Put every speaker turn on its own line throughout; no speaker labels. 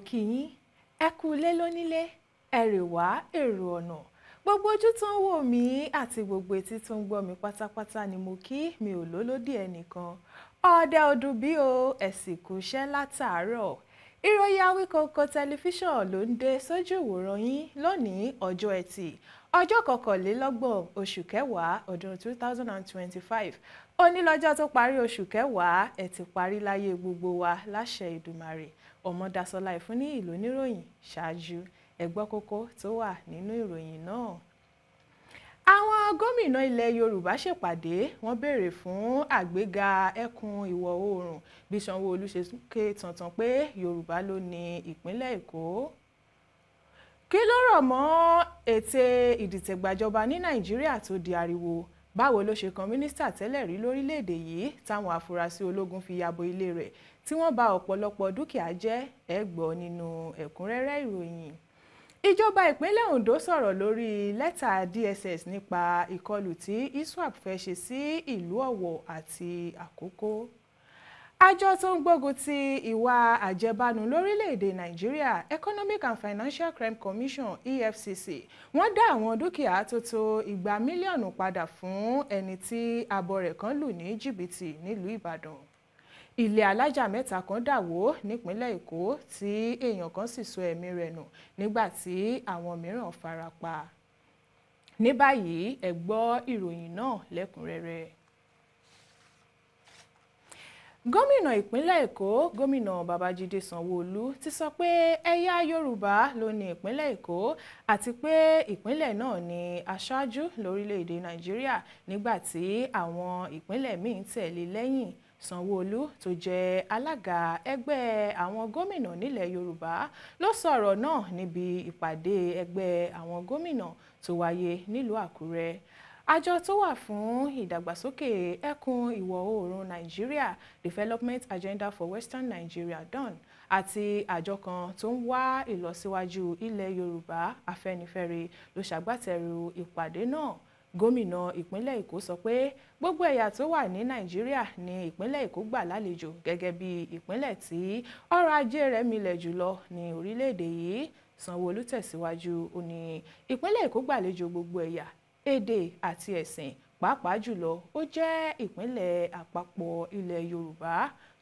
kí yín ẹ kú ilé lónílé ẹrè wá èrò ọ̀nà gbogbo ojú tó ń wò mí àti gbogbo etí tó ń gbọ́ mi pátápátá ni mo kí mi ò lólódì ẹnìkan ọdẹ ọdún bí o ẹ̀sìnkú iṣẹ́ látàárọ̀ ìròyìn Awíkonko tẹlifíṣàn ló ń dé sójú ìwòran yín lónìí ọjọ́ ẹtì ọjọ́ 21 oṣù kẹwàá ọdún 2025 onílọ́jọ́ tó parí oṣù kẹwàá ẹ̀ ti parí láyé gbogbo wa láṣẹ Èdùmàrè Ọmọdásọlá ìfúnní ìlú níròyìn ṣáájú ẹ gbọ́ kókó tó wà nínú ìròyìn náà. Àwọn gómìnà ilẹ̀ Yorùbá ṣèpàdé wọ́n béèrè fún àgbéga ẹkùn ìwọ̀ oòrùn bí Sanwó-Olú ṣe ké tantan pé Yorùbá ló ní ìpínlẹ̀ Èkó. Kí ló rọ̀ mọ́ ète ìdìtẹ̀gbàjọba ní Nàìjíríà tó di ariwo? Báwo ló ṣe kan mínísítà tẹ́lẹ̀ rí lórílẹ̀‐èdè yìí táwọn afurasí ológun fi yabo ilé rẹ̀ tí wọ́n bà ọ̀pọ̀lọpọ̀ dúkìá jẹ́ ẹ gbọ́ nínú ẹ̀kúnrẹ́rẹ́ ìròyìn. Ìjọba ìpínlẹ̀ Ondo sọ̀rọ̀ lórí lẹ́tà DSS nípa ìkọlù tí ISWAP fẹ́ ṣe sí ìlú Ọ̀wọ̀ àti Àkókó. Àjọ tó ń gbógun ti ìwà àjẹbánu lórílẹ̀‐èdè Nàìjíríà Economic and Financial Crime Commission EFCC wọ́n dá àwọn dúkìá tó tó 200 mílíọ̀nù padà fún ẹni tí abọ́ rẹ̀ kan lù ní jìbìtì nílùú Ìbàdàn. Ilé alájà mẹ́ta kan dà wó nípínlẹ̀ Èkó tí èèyàn kan sì sọ ẹ̀mí rẹ̀ nù nígbà tí àwọn mìíràn fara pa. Ní báyìí ẹ gbọ́ ìròyìn náà lẹ́kùnrẹ́rẹ́. Gómìnà ìpínlẹ̀ Èkó gómìnà Babájídé Sanwó-Olú ti sọ pé ẹ̀yà Yorùbá ló ní ìpínlẹ̀ Èkó àti pé ìpínlẹ̀ náà ní aṣáájú lórílẹ̀‐èdè Nàìjíríà nígbà tí àwọn ìpínlẹ̀ míì ń tẹ̀lé lẹ́yìn. Sanwó-Olú tó jẹ́ alága ẹgbẹ́ àwọn gómìnà nílẹ̀ Yorùbá ló sọ̀rọ̀ náà níbi ìpàdé ẹgbẹ́ àwọn gómìnà tó wáyé nílùú Àkúrẹ́. Àjọ tó wà fún ìdàgbàsókè ẹkùn ìwọ̀ oòrùn Nàìjíríà Development Agenda for Western Nigeria DAWN àti àjọ kan tó ń wá ìlọsíwájú ilẹ̀ Yorùbá Afẹ́nifẹ́re ló ṣàgbátẹrù ìpàdé náà. Gómìnà ìpínlẹ̀ Èkó sọ pé gbogbo ẹ̀yà tó wà ní Nàìjíríà ní ìpínlẹ̀ Èkó gbà lálejò gẹ́gẹ́ bí ìpínlẹ̀ tí ọrọ̀ ajé rẹ̀ milẹ̀ jùlọ ní orílẹ̀-èdè yìí. Sanwó-Olú tẹ̀síwájú ó ní ìpínlẹ̀ Èkó gbàlejò gbogbo ẹ̀yà èdè àti ẹ̀sìn pàápàá jùlọ ó jẹ́ ìpínlẹ̀ àpapọ̀ ilẹ̀ Yorùbá.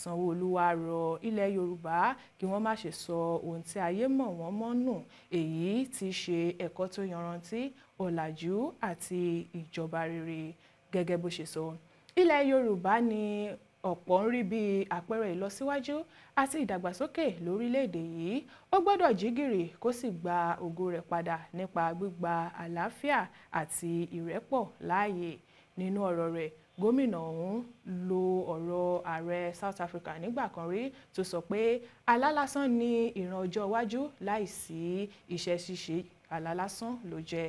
Sanwó-Olú wá rọ ilẹ̀ Yorùbá kí wọ́n má ṣe sọ ohun tí ayé mọ̀ wọ́n mọ́ nù èyí tí ṣe ẹ̀kọ́ tó yanrantí ọ̀làjú àti ìjọba rere. Gẹ́gẹ́ bó ṣe sọ ilẹ̀ Yorùbá ni ọ̀pọ̀ ń rí bí àpẹẹrẹ ìlọsíwájú àti ìdàgbàsókè lórílẹ̀‐èdè yìí ó gbọ́dọ̀ jí gìrì kó sì gba ògo rẹ̀ padà nípa gbígba àlàáfíà àti ìrẹ́pọ̀ láàyè. Nínú ọ̀rọ̀ rẹ̀ gómìnà ọ̀hún lo ọ̀rọ̀ ààrẹ South Africa nígbà kan rí tó sọ pé àlá lásán ni ìran ọjọ́ iwájú láìsí iṣẹ́ ṣíṣe àlá lásán ló jẹ́.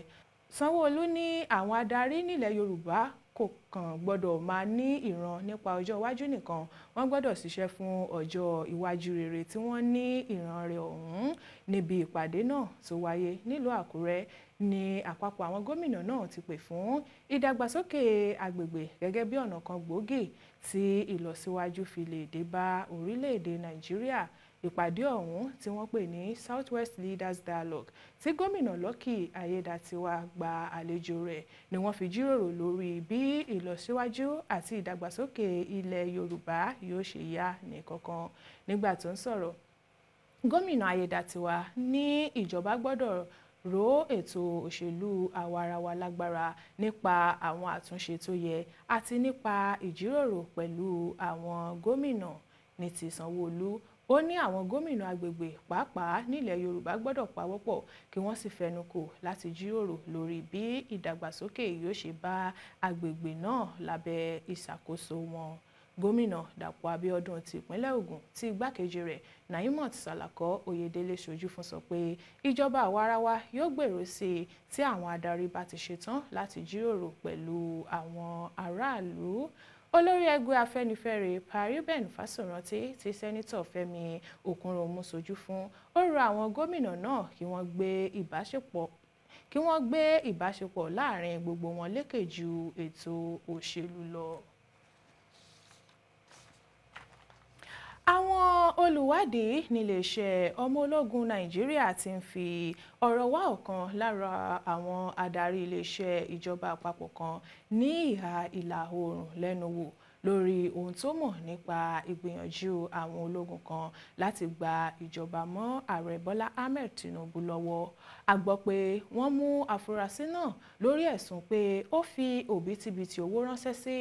Sanwó-Olú ní àwọn adarí nílẹ̀ Yorùbá kò kàn gbọ́dọ̀ máa ní ìran nípa ọjọ́ iwájú nìkan wọ́n gbọ́dọ̀ ṣiṣẹ́ fún ọjọ́ iwájú rere tí wọ́n ní ìran rẹ̀ ọ̀hún. Níbi ìpàdé náà tó wáyé nílùú Àkúrẹ́ ní àpapọ̀ àwọn gómìnà náà ti pè fún ìdàgbàsókè agbègbè gẹ́gẹ́ bí ọ̀nà kan gbòógì tí ìlọsíwájú fi lè dé bá orílẹ̀-èdè Nàìjíríà. Ìpàdé ọ̀hún tí wọ́n pè ní Southwest Leaders Dialogue tí gómìnà Lucky Ayédatiwa gba àlejò rẹ̀ ni wọ́n fi jíròrò lórí bí ìlọsíwájú àti ìdàgbàsókè ilẹ̀ Yorùbá yóò ṣe yá ní kánkán. Nígbà tó ń sọ̀rọ̀ gómìnà Ayédatiwa ní ìjọba gbọ́dọ̀ ró ètò òṣèlú àwarawa lágbára nípa àwọn àtúnṣe tó yẹ àti nípa ìjíròrò pẹ̀lú àwọn gómìnà. Ní ti Sanwó-Olú ó ní àwọn gómìnà agbègbè pàápàá nílẹ̀ Yorùbá gbọ́dọ̀ pawọ́pọ̀ kí wọ́n sì fẹnukò láti jíròrò lórí bí ìdàgbàsókè yóò ṣe bá agbègbè náà lábẹ́ ìṣàkóso wọn. Gómìnà Dàpọ̀ Abíọ́dún ti ìpínlẹ̀ Ògùn tí igbákejì rẹ̀ Naimot Salako Oyèdélé ṣojú fún sọ pé ìjọba àwarawa yóò gbèrò sí i tí àwọn adarí bá ti ṣetán láti jíròrò pẹ̀lú àwọn aráàlú. Olórí ẹgbẹ́ Afẹ́nifẹ́re Pariben Fásórántì tí sẹ́nitọ̀ Fẹ́mi Òkúnròmú ṣojú fún ó rọ àwọn gómìnà náà kí wọ́n gbé ìbáṣepọ̀ láàrin gbogbo wọn lékè ju ètò òṣèlú lọ. Àwọn olùwádìí níléeṣẹ́ ọmọ ológun Nàìjíríà ti ń fi ọ̀rọ̀ wá ọ̀kan lára àwọn adarí iléeṣẹ́ ìjọba àpapọ̀ kan ní ìhà ìlà oòrùn lẹ́nu wò lórí ohun tó mọ̀ nípa ìgbìyànjú àwọn ológun kan láti gba ìjọba mọ́ ààrẹ Bọ́lá Ahmed Tinubu lọ́wọ́. A gbọ́ pé wọ́n mú afurasí náà lórí ẹ̀sùn pé ó fi òbítíbitì owó ránṣẹ́ sí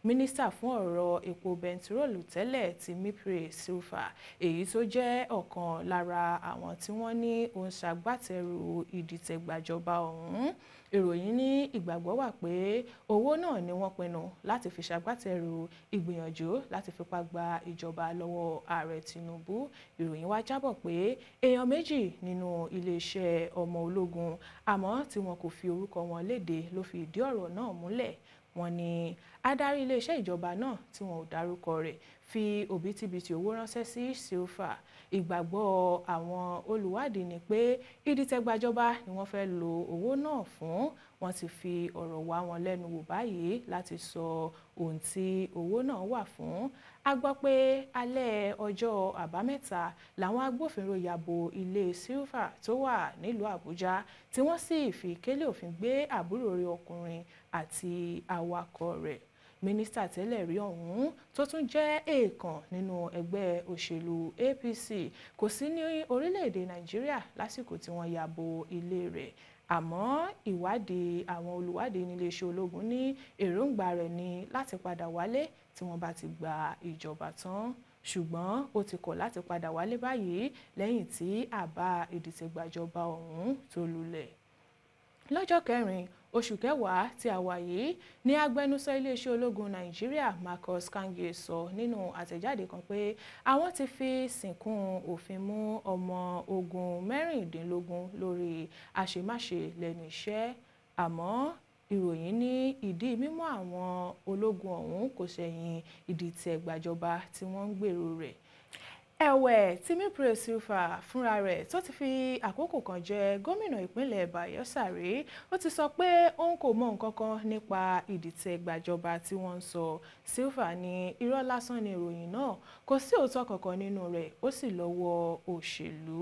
mínísítà fún ọ̀rọ̀ epo bẹntiróòlù tẹ́lẹ̀ tí Mipre Silva, èyí tó jẹ́ ọ̀kan lára àwọn tí wọ́n ní ó ń ṣagbátẹrù ìdìtẹ̀gbàjọba ọ̀hún. Ìròyìn ní ìgbàgbọ́ wà pé owó náà ni wọ́n pinnu láti fi ṣagbátẹrù ìgbìyànjú láti fipá gba ìjọba lọ́wọ́ ààrẹ Tinubu. Ìròyìn wá jábọ̀ pé èèyàn méjì nínú iléeṣẹ́ ọmọ ológun àmọ́ tí wọn kò fi orúkọ wọn léde ló fi ìdí ọ̀rọ̀ náà múlẹ̀. Wọ́n ní adarí iléeṣẹ́ ìjọba náà tí wọn ò dárúkọ rẹ̀ fi òbítíbitì owó ránṣẹ́ sí Silva. Ìgbàgbọ́ àwọn olùwádìí ni pé ìdìtẹ̀gbàjọba ni wọ́n fẹ́ lo owó náà fún. Wọ́n ti fi ọ̀rọ̀ wá wọn lẹ́nu wò báyìí láti sọ ohun tí owó náà wà fún. A gbọ́ pé alẹ́ ọjọ́ àbámẹ́ta làwọn agbófinró ya bo ilé Silva tó wà nílùú Àbújá tí wọ́n sì fi kélé òfin gbé àbúrò rẹ̀ ọkùnrin àti awakọ̀ rẹ̀. Mínísítà tẹ́lẹ̀ rí ọ̀hún tó tún jẹ́ èèkàn nínú ẹgbẹ́ òṣèlú APC kò sí ní orílẹ̀-èdè Nàìjíríà lásìkò tí wọ́n ya bo ilé rẹ̀. Àmọ́ ìwádìí àwọn olùwádìí níléeṣẹ́ ológun ní èròǹgbà rẹ̀ ni láti padà wálé tí wọ́n bá ti gba ìjọba tán. Ṣùgbọ́n ó ti kọ̀ láti padà wálé báyìí lẹ́yìn tí àbá ìdìtẹ̀gbàjọba ọ̀hún tó lulẹ̀. Lọ́jọ́ 4 oṣù kẹwàá tí a wà yìí ní agbẹnusọ iléeṣẹ́ ológun Nàìjíríà Marcus Kange sọ nínú àtẹ̀jáde kan pé àwọn ti fi sìnkún òfin mú ọmọ ogun 16 lórí àṣemáṣe lẹ́nu iṣẹ́. Àmọ́ ìròyìn ní ìdí mímú àwọn ológun ọ̀hún kò ṣẹ̀yìn ìdìtẹ̀gbàjọba tí wọ́n ń gbèrò rẹ̀. Ẹ̀wẹ̀ tí Mipre Silva fúnra rẹ̀ tó ti fi àkókò kan jẹ gómìnà ìpínlẹ̀ Bayelsa rí, ó ti sọ pé òun kò mọ nǹkan kan nípa ìdìtẹ̀gbàjọba tí wọ́n ń sọ. Silva ní irọ́ lásán ni ìròyìn náà, kò sí òótọ́ kankan nínú rẹ̀, ó sì lọ́wọ́ òṣèlú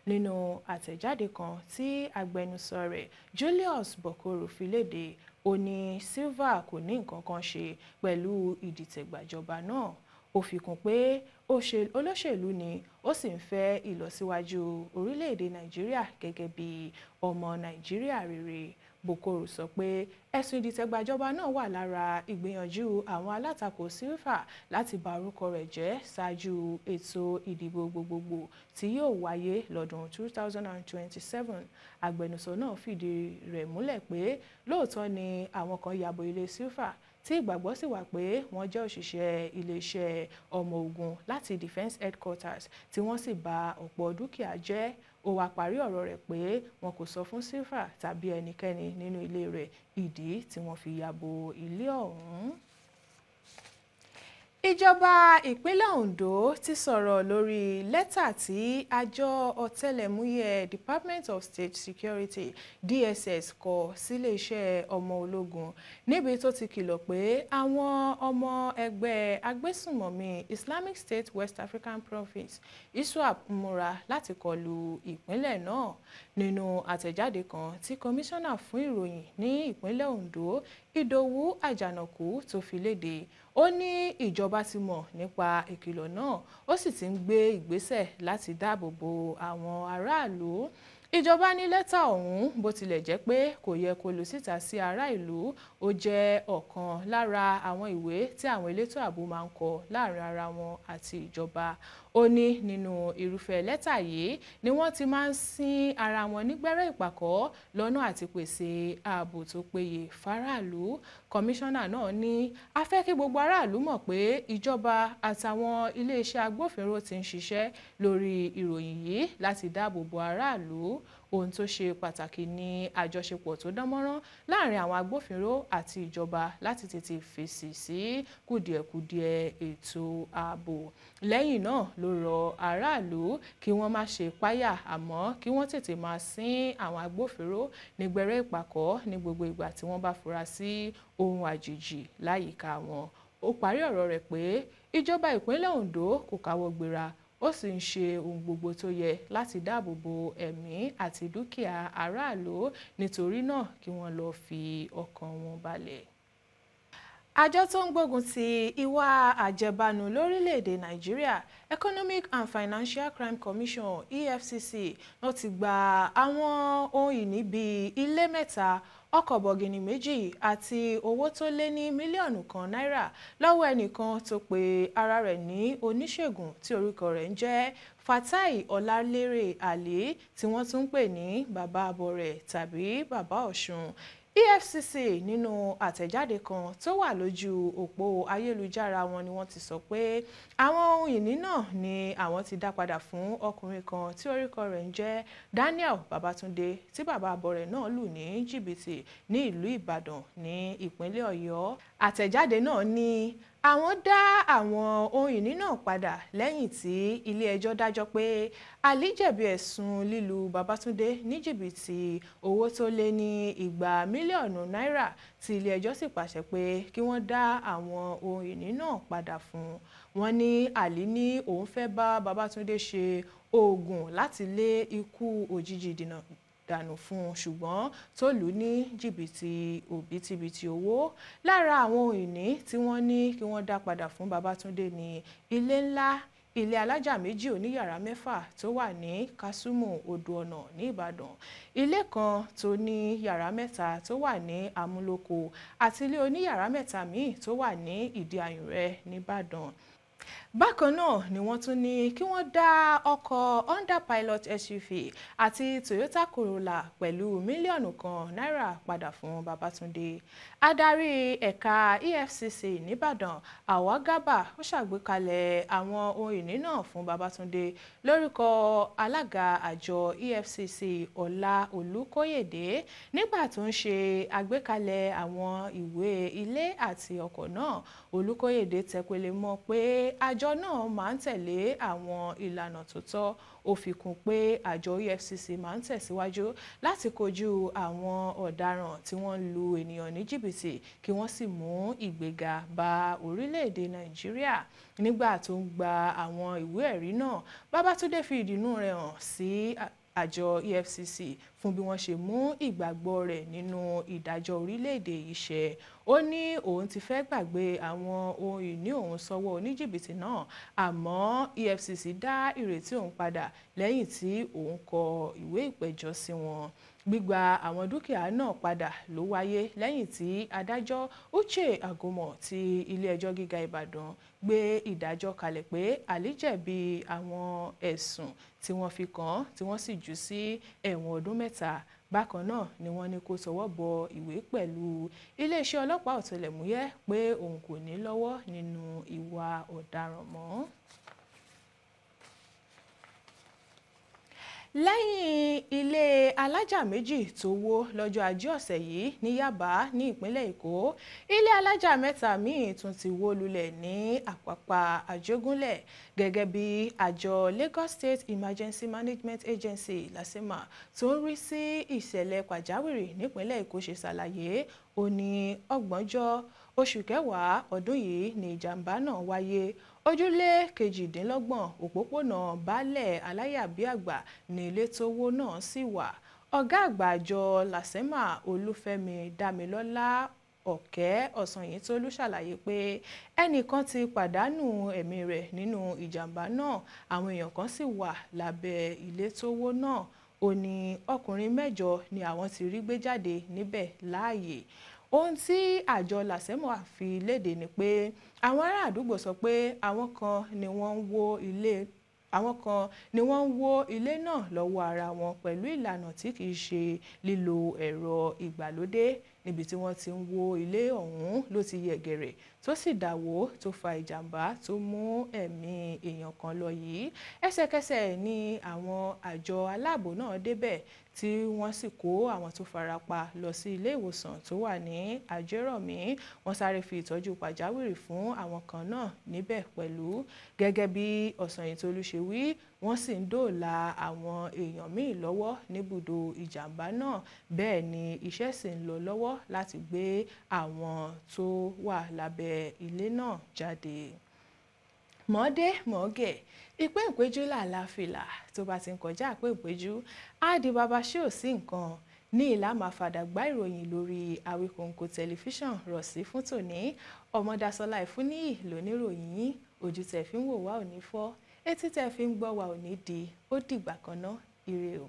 nínú àtẹ̀jáde kan tí agbẹnusọ rẹ̀ Julius Bokoro fi léde. Ó ní Silva kò ní nǹkan kan ṣe pẹ̀lú ìdìtẹ̀gbàjọba náà. Ó fi kún pé olóṣèlú ni ó sì ń fẹ́ ìlọsíwájú orílẹ̀-èdè Nàìjíríà gẹ́gẹ́ bí ọmọ Nàìjíríà rere. Bokoro sọ pé ẹ̀sùn ìdìtẹ̀gbàjọba náà wà lára ìgbìyànjú àwọn alátakò Silva láti ba orúkọ rẹ̀ jẹ́ ṣáájú ètò ìdìbò gbogbogbò tí yóò wáyé lọ́dún 2027. Agbẹnusọ náà fìdí rẹ̀ múlẹ̀ pé lóòótọ́ ni àwọn kan ya bo ilé Silva tí ìgbàgbọ́ sì wà pé wọ́n jẹ́ òṣìṣẹ́ iléeṣẹ́ ọmọ ogun láti Defence Headquarters tí wọ́n sì bà ọ̀pọ̀ dúkìá jẹ́. Ó wá parí ọ̀rọ̀ rẹ̀ pé wọn kò sọ fún Silva tàbí ẹnikẹ́ni nínú ilé rẹ̀ ìdí tí wọ́n fi ya bo ilé ọ̀hún. Ìjọba ìpínlẹ̀ Ondo ti sọ̀rọ̀ lórí lẹ́tà tí àjọ ọ̀tẹlẹ̀múyẹ́ Department of State Security DSS kọ síléeṣẹ́ ọmọ ológun níbi tó ti kìlọ̀ pé àwọn ọmọ ẹgbẹ́ agbésùnmọ̀mí Islamic State West African Province ISWAP múra láti kọlu ìpínlẹ̀ náà. Nínú àtẹ̀jáde kan tí kọmíṣánná fún ìròyìn ní ìpínlẹ̀ Ondo Ìdòwú Àjànàkú tó fi léde, ó ní ìjọba ti mọ̀ nípa ìkìlọ̀ náà, ó sì ti ń gbé ìgbésẹ̀ láti dáàbò bo àwọn aráàlú. Ìjọba ní lẹ́tà ọ̀hún bó tilẹ̀ jẹ́ pé kò yẹ kó lọ síta sí ará ìlú, ó jẹ́ ọ̀kan lára àwọn ìwé tí àwọn elétò ààbò máa ń kọ láàrin ara wọn àti ìjọba. Ó ní nínú irúfẹ́ lẹ́tà yìí ni wọ́n ti máa ń sin ara wọn nígbẹ́rẹ́ ìpàkọ́ lọ́nà àti pèsè ààbò tó péye fáráàlú. Kọmíṣánná náà ní a fẹ́ kí gbogbo aráàlú mọ̀ pé ìjọba àtàwọn iléeṣẹ́ agbófinró ti ń ṣiṣẹ́ lórí ìròyìn yìí láti dáàbò bo aráàlú. Ohun tó ṣe pàtàkì ni àjọṣepọ̀ tó dánmọ́rán láàrin àwọn agbófinró àti ìjọba láti tètè fèsì sí kùdìẹ̀kudiẹ ètò ààbò. Lẹ́yìn náà ló rọ aráàlú kí wọ́n má ṣe páyà, àmọ́ kí wọ́n tètè máa sin àwọn agbófinró nígbẹ́rẹ́ ìpàkọ́ ní gbogbo ìgbà tí wọ́n bá fura sí ohun àjèjì láyìíká wọn. ó parí ọ̀rọ̀ rẹ̀ pé ìjọba ìpínlẹ̀ Ondo kò káwọ́ gbéra ó sì ń ṣe ohun gbogbo tó yẹ láti dáàbò bo ẹ̀mí àti dúkìá aráàlú nítorí náà kí wọ́n lọ́ọ́ fi ọkàn wọn balẹ̀. Àjọ tó ń gbógun ti ìwà àjẹbánu lórílẹ̀‐èdè Nàìjíríà Economic and Financial Crime Commission EFCC ló ti gba àwọn ohun ìní bíi ilé 3, ọkọ̀ bọ̀gìnì 2 àti owó tó lé ní mílíọ̀nù kan náírà lọ́wọ́ ẹnìkan tó pe ara rẹ̀ ní oníṣègùn tí orúkọ rẹ̀ ń jẹ́ Fatai Ọlálérè Ali tí wọ́n tún ń pè ní Bàbá Abọrẹ̀ tàbí Bàbá Ọ̀ṣun. EFCC nínú àtẹ̀jáde kan tó wà lójú òpó ayélujára wọn ni wọ́n ti sọ pé àwọn ohun ìní náà ni àwọn ti dá padà fún ọkùnrin kan tí orúkọ rẹ̀ ń jẹ́ Daniel Babatunde tí bàbá Abọrẹ̀ náà lù ní jìbìtì ní ìlú Ìbàdàn ní ìpínlẹ̀ Ọ̀yọ́. Àtẹ̀jáde náà ní àwọn dá àwọn ohun ìní náà padà lẹ́yìn tí ilé-ẹjọ́ dájọ́ pé Ali jẹ̀bi ẹ̀sùn lílu Babatunde ní jìbìtì owó tó lé ní 200 mílíọ̀nù náírà tí ilé-ẹjọ́ sì pàṣẹ pé kí wọ́n dá àwọn ohun ìní náà padà fún un. Wọ́n ní Ali ní òun fẹ́ bá Babatunde ṣe oògùn láti lé ikú òjijì dànù fún un ṣùgbọ́n tó lù ú ní jìbìtì òbítíbitì owó. Lára àwọn ohun ìní tí wọ́n ní kí wọ́n dá padà fún Babatunde ní ilé ńlá, ilé alájà 2 oníyàrá 6 tó wà ní Kasumu Odò Ọ̀nà ní Ìbàdàn, ilé kan tó ní yàrá 3 tó wà ní Amúlòkó àti ilé oníyàrá 3 míì tó wà ní Ìdí Àyùnrẹ́ nìbàdàn. Bákan náà ni wọ́n tún ní kí wọ́n dá ọkọ̀ Honda Pilot SUV àti Toyota Corolla pẹ̀lú mílíọ̀nù kan náírà padà fún Babatunde. Adarí ẹ̀ka EFCC nìbàdàn Àwa Garba ó ṣàgbékalẹ̀ àwọn ohun ìní náà fún Babatunde lórúkọ alága àjọ EFCC Ọlá Olúkóyèdé nígbà tó ń ṣe àgbékalẹ̀ àwọn ìwé ilé àti ọkọ̀ náà. Olúkóyèdé tẹpẹlẹ mọ́ pé àjọ náà máa ń tẹ̀lé àwọn ìlànà tó tọ́. Ó fi kún pé àjọ EFCC máa ń tẹ̀síwájú láti kojú àwọn ọ̀daràn tí wọ́n ń lu ènìyàn ní jìbìtì kí wọ́n sì mú ìgbéga bá orílẹ̀-èdè Nàìjíríà. Nígbà tó ń gba àwọn ìwé ẹ̀rí náà, Babatunde fi ìdùnnú rẹ̀ hàn sí àjọ EFCC fún bí wọ́n ṣe mú ìgbàgbọ́ rẹ̀ nínú ìdájọ́ orílẹ̀-èdè yìí ṣẹ. Ó ní òun ti fẹ́ gbàgbé àwọn ohun ìní òun sọ́wọ́ oníjìbìtì náà, àmọ́ EFCC dá ìrètí òun padà lẹ́yìn tí òun kọ ìwé ìpẹ̀jọ́ sí wọn. Gbígba àwọn dúkìá náà padà ló wáyé lẹ́yìn tí adájọ́ Uche Agomo ti ilé-ẹjọ́ gíga Ìbàdàn gbé ìdájọ́ kalẹ̀ pé Ali jẹ̀bi àwọn ẹ̀sùn tí wọ́n fi kàn án tí wọ́n sì jù sí ẹ̀wọ̀n ọdún 3. Bákan náà ni wọ́n ní kó tọwọ́ bọ ìwé pẹ̀lú iléeṣẹ́ ọlọ́pàá ọ̀tẹlẹ̀múyẹ́ pé òun kò ní lọ́wọ́ nínú ìwà ọ̀daràn mọ́. Lẹ́yìn ilé alájà 2 tó wó lọ́jọ́ Ajé ọ̀sẹ̀ yìí ní Yaba ní ìpínlẹ̀ Èkó, ilé alájà 3 míì tún ti wó lulẹ̀ ní Àpápá Àjogúnlẹ̀ gẹ́gẹ́ bí àjọ Lagos State Emergency Management Agency LASEMA tó ń rí sí ìṣẹ̀lẹ̀ pàjáwìrì nípínlẹ̀ Èkó ṣe ṣàlàyé. Ó ní 30 oṣù kẹwàá ọdún yìí ni ìjàmbá náà wáyé. Ojúlé 28 òpópónà Baálẹ̀ Aláyàbíàgbà ní ilé tó wó náà sì wà. Ọ̀gá àgbà àjọ LASEMA Olúfẹ́mi Dámilọ́lá Ọ̀kẹ́ Ọ̀sanyìntólú ṣàlàyé pé ẹnìkan ti pàdánù ẹ̀mí rẹ̀ nínú ìjàmbá náà, àwọn èèyàn kan sì wà lábẹ́ ilé tó wó náà. Ó ní ọkùnrin 8 ni àwọn ti rí gbé jáde níbẹ̀ láàyè. Ohun tí àjọ LASEMA fi léde ni pé àwọn ará àdúgbò sọ pé àwọn kan ni wọ́n ń wó ilé náà lọ́wọ́ ara wọn pẹ̀lú ìlànà tí kìí ṣe lílo ẹ̀rọ ìgbàlódé. Níbi tí wọ́n ti ń wó ilé ọ̀hún ló ti yẹ̀gẹ̀rẹ̀ tó sì dàwó tó fa ìjàmbá tó mú ẹ̀mí èèyàn kan lọ yìí. Ẹsẹ̀kẹsẹ̀ ni àwọn àjọ aláàbò náà débẹ̀ tí wọ́n sì kó àwọn tó farapa lọ sí ilé ìwòsàn tó wà ní Ajérọ̀mí. Wọ́n sáré fi ìtọ́jú pàjáwìrì fún àwọn kan náà níbẹ̀ pẹ̀lú. Gẹ́gẹ́ bí Ọ̀sanyìntolú ṣe wí, wọ́n sì ń dóòlà àwọn èèyàn míì lọ́wọ́ níbùdó ìjàmbá náà. Bẹ́ẹ̀ ni iṣẹ́ sì ń lọ lọ́wọ́ láti gbé àwọn tó wà lábẹ́ ilé náà jáde. Mọ̀ọ́dé mọ̀ọ́gẹ̀, ìpín ìpéjú làlàáfìlà tó bá ti ń kọjá ìpín ìpéjú á di baba ṣé ò sí nǹkan. Ní ìlà máa fàdàgbà ìròyìn lórí Awíkonko tẹlifíṣàn rọ̀ sí fún tòní. Ọmọdásọ́lá Ìfúnníyì lóníròyìn yín. Ojú tẹ́ fi ń wò wá ò ní fọ́, etí tẹ́ fi ń gbọ́ wá ò ní di. Ó dìgbà kan náà, ire o.